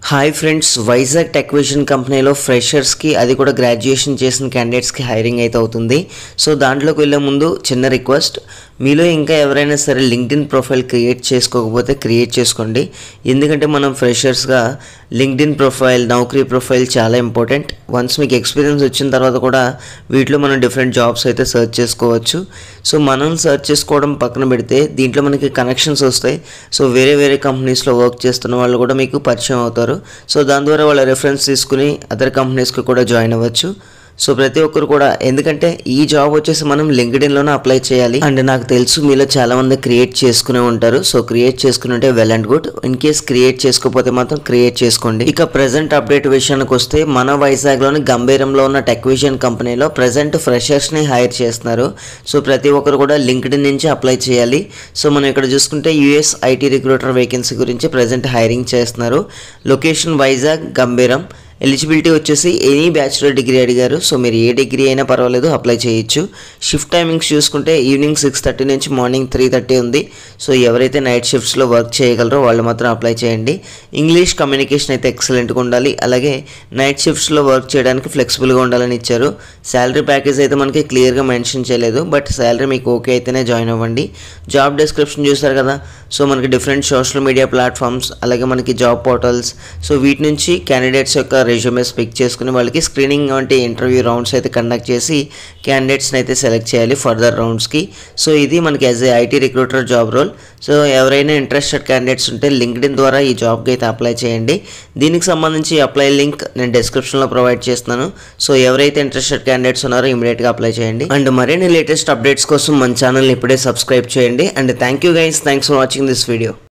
Hi friends, Vizag Techvision కంపెనీలో ఫ్రెషర్స్కి అది కూడా గ్రాడ్యుయేషన్ చేసిన క్యాండిడేట్స్కి హైరింగ్ అయితే అవుతుంది. సో దాంట్లోకి వెళ్ళే ముందు చిన్న రిక్వెస్ట్, మీలో ఇంకా ఎవరైనా సరే లింక్డ్ఇన్ ప్రొఫైల్ క్రియేట్ చేసుకోకపోతే క్రియేట్ చేసుకోండి. ఎందుకంటే మనం ఫ్రెషర్స్గా లింక్డ్ఇన్ ప్రొఫైల్, నౌకరీ ప్రొఫైల్ చాలా ఇంపార్టెంట్. వన్స్ మీకు ఎక్స్పీరియన్స్ వచ్చిన తర్వాత కూడా వీటిలో మనం డిఫరెంట్ జాబ్స్ అయితే సెర్చ్ చేసుకోవచ్చు. సో మనం సెర్చ్ చేసుకోవడం పక్కన పెడితే దీంట్లో మనకి కనెక్షన్స్ వస్తాయి. సో వేరే కంపెనీస్లో వర్క్ చేస్తున్న వాళ్ళు కూడా మీకు పరిచయం అవుతారు. సో దాని ద్వారా వాళ్ళ రెఫరెన్స్ తీసుకుని అదర్ కంపెనీస్కి కూడా జాయిన్ అవ్వచ్చు. సో ప్రతి ఒక్కరు కూడా, ఎందుకంటే ఈ జాబ్ వచ్చేసి మనం లింక్డ్ఇన్లోనే అప్లై చేయాలి. అండ్ నాకు తెలుసు మీలో చాలామంది క్రియేట్ చేసుకునే ఉంటారు. సో క్రియేట్ చేసుకుని ఉంటే well and good. In case create చేసుకోకపోతే మాత్రం క్రియేట్ చేసుకోండి. ఇక ప్రెజెంట్ అప్డేట్ విషయానికి వస్తే, మన వైజాగ్లోని గంభీరంలో ఉన్న టెక్విజన్ కంపెనీలో ప్రెజెంట్ ఫ్రెషర్స్ని హైర్ చేస్తున్నారు. సో ప్రతి ఒక్కరు కూడా లింక్డ్ఇన్ నుంచి అప్లై చేయాలి. సో మనం ఇక్కడ చూసుకుంటే యూఎస్ ఐటీ రిక్రూటర్ వేకెన్సీ గురించి ప్రెజెంట్ హైరింగ్ చేస్తున్నారు. లొకేషన్ వైజాగ్, గంభీరం. ఎలిజిబిలిటీ వచ్చేసి ఎనీ బ్యాచులర్ డిగ్రీ అడిగారు. సో మీరు ఏ డిగ్రీ అయినా పర్వాలేదు, అప్లై చేయొచ్చు. షిఫ్ట్ టైమింగ్స్ చూసుకుంటే ఈవినింగ్ 6:30 నుంచి మార్నింగ్ 3:30 ఉంది. సో ఎవరైతే నైట్ షిఫ్ట్స్లో వర్క్ చేయగలరో వాళ్ళు మాత్రం అప్లై చేయండి. ఇంగ్లీష్ కమ్యూనికేషన్ అయితే ఎక్సలెంట్గా ఉండాలి. అలాగే నైట్ షిఫ్ట్స్లో వర్క్ చేయడానికి ఫ్లెక్సిబుల్గా ఉండాలని ఇచ్చారు. శాలరీ ప్యాకేజ్ అయితే మనకి క్లియర్గా మెన్షన్ చేయలేదు, బట్ శాలరీ మీకు ఓకే అయితేనే జాయిన్ అవ్వండి. జాబ్ డిస్క్రిప్షన్ చూస్తారు కదా. సో మనకి డిఫరెంట్ సోషల్ మీడియా ప్లాట్ఫామ్స్, అలాగే మనకి జాబ్ పోర్టల్స్, సో వీటి నుంచి క్యాండిడేట్స్ యొక్క రెజ్యూమెస్ పిక్ చేసుకుని వాళ్ళకి స్క్రీనింగ్ వంటి ఇంటర్వ్యూ రౌండ్స్ అయితే కండక్ట్ చేసి క్యాండిడేట్స్ని అయితే సెలెక్ట్ చేయాలి ఫర్దర్ రౌండ్స్కి. సో ఇది మనకి as a IT recruiter job role. So ఎవరైనా ఇంట్రెస్టెడ్ క్యాండిడేట్స్ ఉంటే లింక్డ్ఇన్ ద్వారా ఈ జాబ్కి అయితే అప్లై చేయండి. దీనికి సంబంధించి అప్లై లింక్ నేను డిస్క్రిప్షన్లో ప్రొవైడ్ చేస్తున్నాను. సో ఎవరైతే ఇంట్రెస్టెడ్ క్యాండిడేట్స్ ఉన్నారో ఇమీడియట్గా అప్లై చేయండి. అండ్ మరిన్ని లేటెస్ట్ అప్డేట్స్ కోసం మన ఛానల్ని ఇప్పుడే సబ్స్క్రైబ్ చేయండి. And thank you guys, thanks for watching this video.